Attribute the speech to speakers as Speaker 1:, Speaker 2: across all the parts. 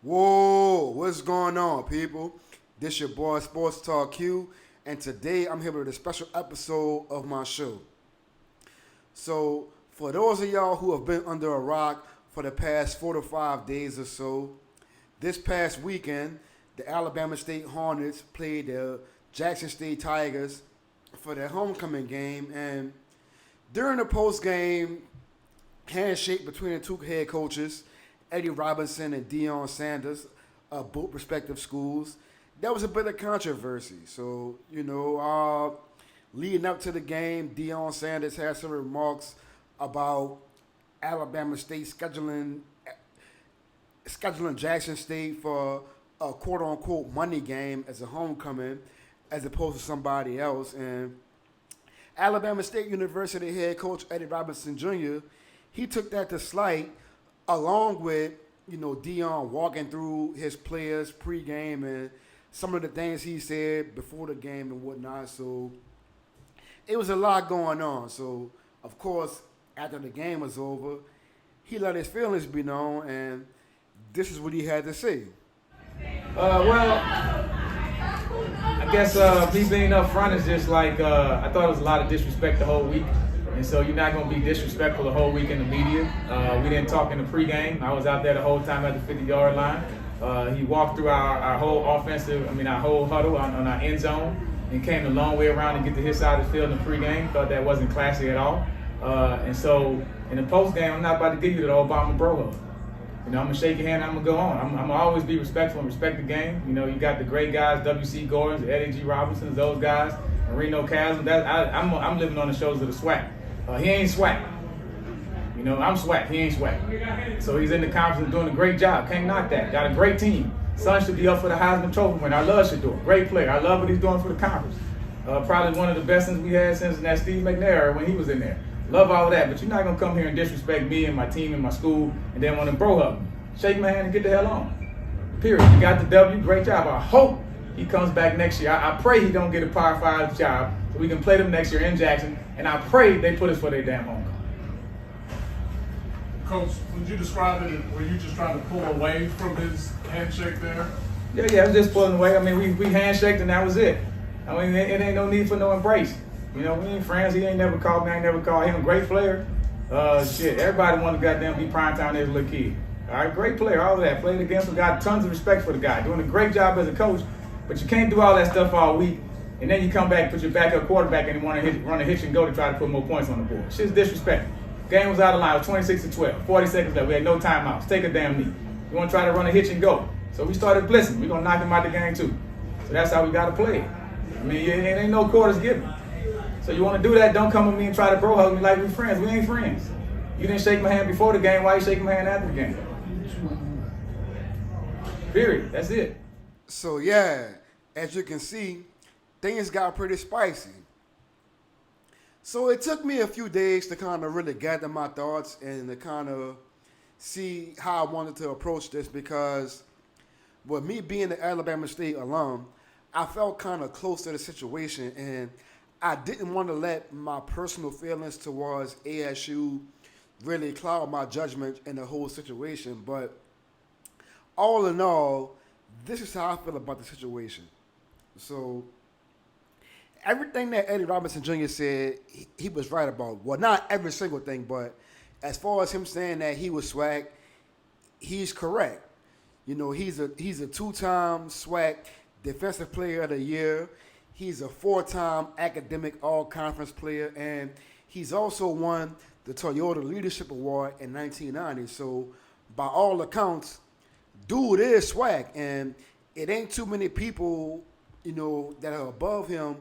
Speaker 1: Whoa, what's going on, people? This your boy SportsTalkQue, and today I'm here with a special episode of my show. So, for those of y'all who have been under a rock for the past 4 to 5 days or so, this past weekend, the Alabama State Hornets played the Jackson State Tigers for their homecoming game, and during the post-game handshake between the two head coaches, Eddie Robinson and Deion Sanders of both respective schools, there was a bit of controversy. So, leading up to the game, Deion Sanders had some remarks about Alabama State scheduling Jackson State for a quote unquote money game as a homecoming as opposed to somebody else. And Alabama State University head coach Eddie Robinson Jr., he took that to slight along with, Deion walking through his players pregame and some of the things he said before the game and whatnot. So it was a lot going on. So, of course, after the game was over, he let his feelings be known, and this is what he had to say.
Speaker 2: I guess me being up front is just like, I thought it was a lot of disrespect the whole week. And so you're not going to be disrespectful the whole week in the media. We didn't talk in the pregame. I was out there the whole time at the 50-yard line. He walked through our whole our whole huddle on our end zone and came a long way around to get to his side of the field in the pregame. Thought that wasn't classy at all. And so in the postgame, I'm not about to give you the Obama bro hug. I'm going to shake your hand and I'm going to go on. I'm going to always be respectful and respect the game. You got the great guys, W.C. Gordons, Eddie G. Robinsons, those guys, Reno Chasm. I'm living on the shoulders of the SWAC. He ain't SWAC. I'm SWAC. He ain't SWAC. So he's in the conference and doing a great job. Can't knock that. Got a great team. Son should be up for the Heisman Trophy winner. I love Shador. Great player. I love what he's doing for the conference. Probably one of the best things we had since that Steve McNair when he was in there. Love all of that, but you're not going to come here and disrespect me and my team and my school and then want to bro hug me. Shake my hand and get the hell on. Period. You got the W. Great job. I hope he comes back next year. I pray he don't get a Power 5 job so we can play them next year in Jackson, and I pray they put us for their damn homecoming.
Speaker 3: Coach, would you describe it? Were you just trying to pull away from his handshake there?
Speaker 2: Yeah, I was just pulling away. We handshaked and that was it. It ain't no need for no embrace. We ain't friends. He ain't never called me. I ain't never called him. Great player. Everybody wanted to goddamn be primetime as a little kid. All right, great player, all of that. Played against him, got tons of respect for the guy. Doing a great job as a coach, but you can't do all that stuff all week, and then you come back, put your backup quarterback, and want to run a hitch and go to try to put more points on the board. Shit's disrespectful. Game was out of line. It was 26-12. 40 seconds left. We had no timeouts. Take a damn knee. You want to try to run a hitch and go. So we started blitzing. We're going to knock him out the game, too. So that's how we got to play it. It ain't no quarters given. So you want to do that, don't come with me and try to bro hug me like we friends. We ain't friends. You didn't shake my hand before the game. Why you shaking my hand after the game? Period. That's it.
Speaker 1: So, yeah, as you can see, things got pretty spicy. So it took me a few days to kind of really gather my thoughts and to kind of see how I wanted to approach this because with me being an Alabama State alum, I felt kind of close to the situation and I didn't want to let my personal feelings towards ASU really cloud my judgment in the whole situation. But all in all, this is how I feel about the situation. So everything that Eddie Robinson Jr. said, he was right about. Well, not every single thing, but as far as him saying that he was SWAC, he's correct. He's a two-time SWAC Defensive Player of the Year. He's a 4-time academic all-conference player, and he's also won the Toyota Leadership Award in 1990. So by all accounts, dude is SWAC, and it ain't too many people, that are above him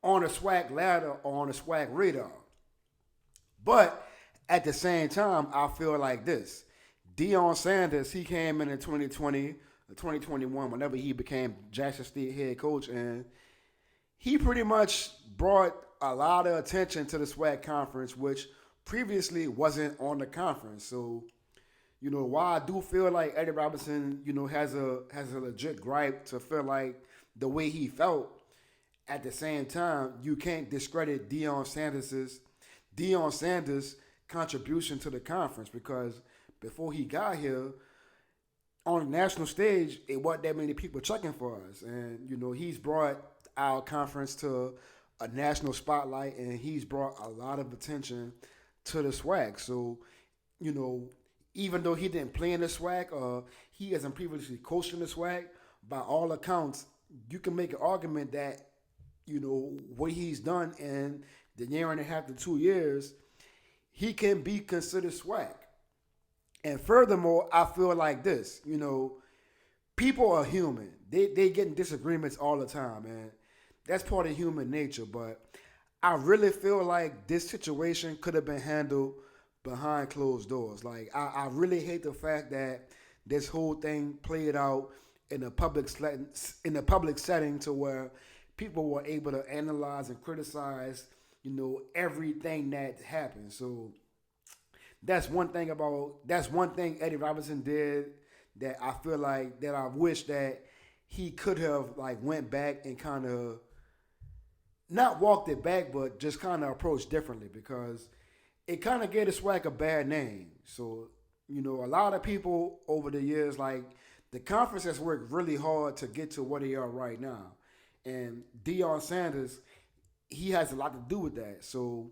Speaker 1: on a SWAC ladder or on a SWAC radar. But at the same time, I feel like this. Deion Sanders, he came in 2020, 2021, whenever he became Jackson State head coach, and he pretty much brought a lot of attention to the SWAC conference, which previously wasn't on the conference. So, while I do feel like Eddie Robinson, has a legit gripe to feel like the way he felt, at the same time, you can't discredit Deion Sanders' contribution to the conference because before he got here, on the national stage, it wasn't that many people checking for us. And, he's brought our conference to a national spotlight and he's brought a lot of attention to the SWAC. So, you know, even though he didn't play in the SWAC or he hasn't previously coached in the SWAC, by all accounts, you can make an argument that, what he's done in the year and a half to 2 years, he can be considered SWAC. And furthermore, I feel like this, people are human. They get in disagreements all the time, man. That's part of human nature. But I really feel like this situation could have been handled behind closed doors. Like I really hate the fact that this whole thing played out in a public setting to where people were able to analyze and criticize, everything that happened. So that's one thing Eddie Robinson did that I feel like that I wish that he could have went back and kind of not walked it back, but just kind of approached differently because it kind of gave the SWAC a bad name. So, a lot of people over the years, the conference has worked really hard to get to where they are right now. And Deion Sanders, he has a lot to do with that. So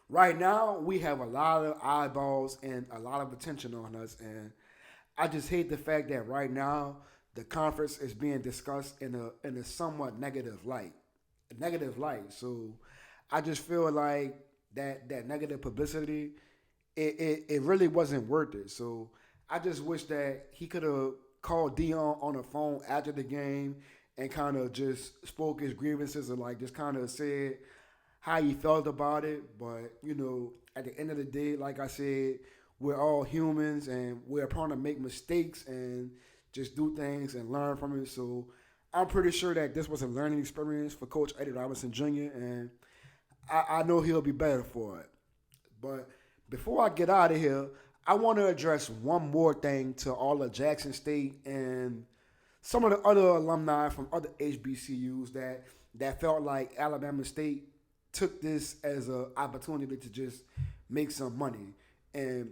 Speaker 1: right now, we have a lot of eyeballs and a lot of attention on us. And I just hate the fact that right now, the conference is being discussed in a somewhat negative light. So I just feel like that negative publicity, it really wasn't worth it. So I just wish that he could have called Deion on the phone after the game and kind of just spoke his grievances or just kind of said how he felt about it. But, at the end of the day, like I said, we're all humans and we're prone to make mistakes and just do things and learn from it. So I'm pretty sure that this was a learning experience for Coach Eddie Robinson Jr. and I know he'll be better for it. But before I get out of here, I want to address one more thing to all of Jackson State and some of the other alumni from other HBCUs that felt like Alabama State took this as an opportunity to just make some money. And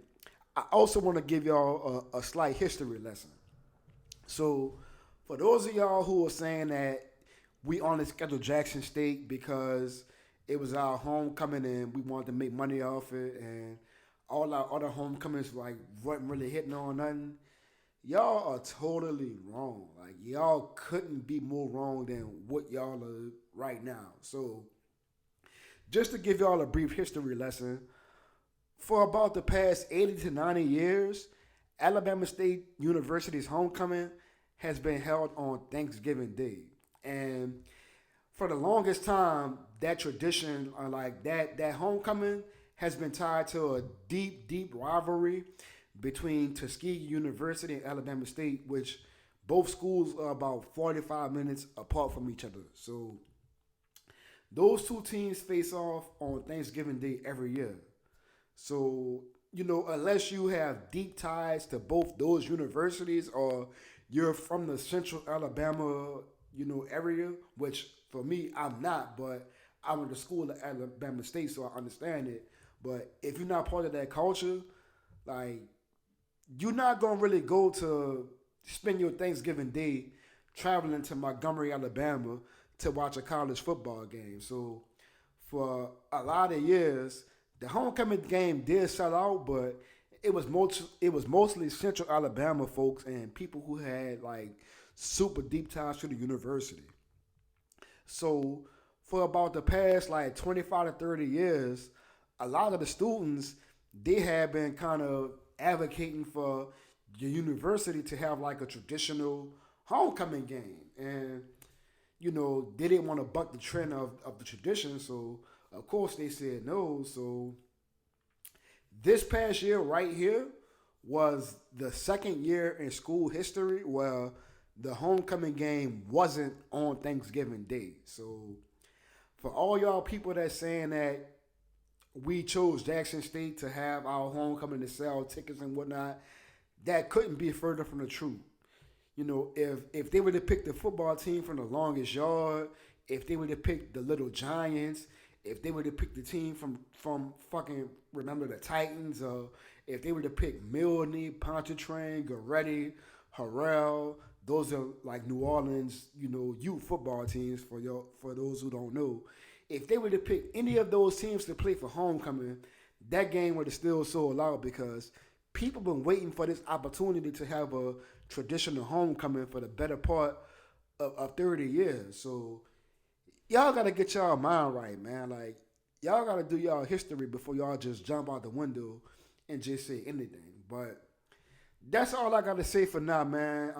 Speaker 1: I also want to give y'all a slight history lesson. So for those of y'all who are saying that we only scheduled Jackson State because it was our homecoming and we wanted to make money off it and all our other homecomings wasn't really hitting on nothing, y'all are totally wrong. Y'all couldn't be more wrong than what y'all are right now. So just to give y'all a brief history lesson, for about the past 80 to 90 years, Alabama State University's homecoming has been held on Thanksgiving Day. And for the longest time, that tradition, that homecoming, has been tied to a deep, deep rivalry between Tuskegee University and Alabama State, which both schools are about 45 minutes apart from each other. So those two teams face off on Thanksgiving Day every year. So, unless you have deep ties to both those universities or you're from the central Alabama, area, which for me, I'm not, but I went to school at Alabama State, so I understand it. But if you're not part of that culture, you're not going to really go to spend your Thanksgiving Day traveling to Montgomery, Alabama to watch a college football game. So for a lot of years, the homecoming game did sell out, but it was mostly Central Alabama folks and people who had super deep ties to the university. So for about the past 25 to 30 years, a lot of the students, they have been kind of advocating for the university to have a traditional homecoming game. And, they didn't want to buck the trend of the tradition. So, of course, they said no. So this past year right here was the second year in school history where the homecoming game wasn't on Thanksgiving Day. So for all y'all people that's saying that we chose Jackson State to have our homecoming to sell tickets and whatnot, that couldn't be further from the truth. If they would have picked the football team from the longest yard, if they would have picked the Little Giants, if they were to pick the team from fucking remember the Titans, or if they were to pick Milne, Pontchartrain, Goretti, Harrell, those are like New Orleans, youth football teams for those who don't know. If they were to pick any of those teams to play for homecoming, that game would have still sold out because people been waiting for this opportunity to have a traditional homecoming for the better part of 30 years. So y'all gotta get y'all mind right, man. Like y'all gotta do y'all history before y'all just jump out the window and just say anything. But that's all I gotta say for now, man.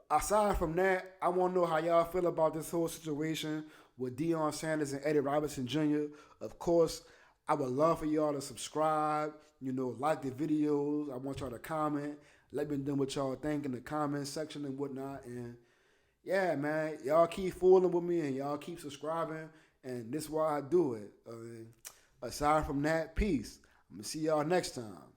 Speaker 1: Aside from that, I want to know how y'all feel about this whole situation with Deion Sanders and Eddie Robinson Jr. Of course, I would love for y'all to subscribe, like the videos. I want y'all to comment. Let me know what y'all think in the comment section and whatnot. And yeah, man, y'all keep fooling with me and y'all keep subscribing. And this is why I do it. Aside from that, peace. I'm going to see y'all next time.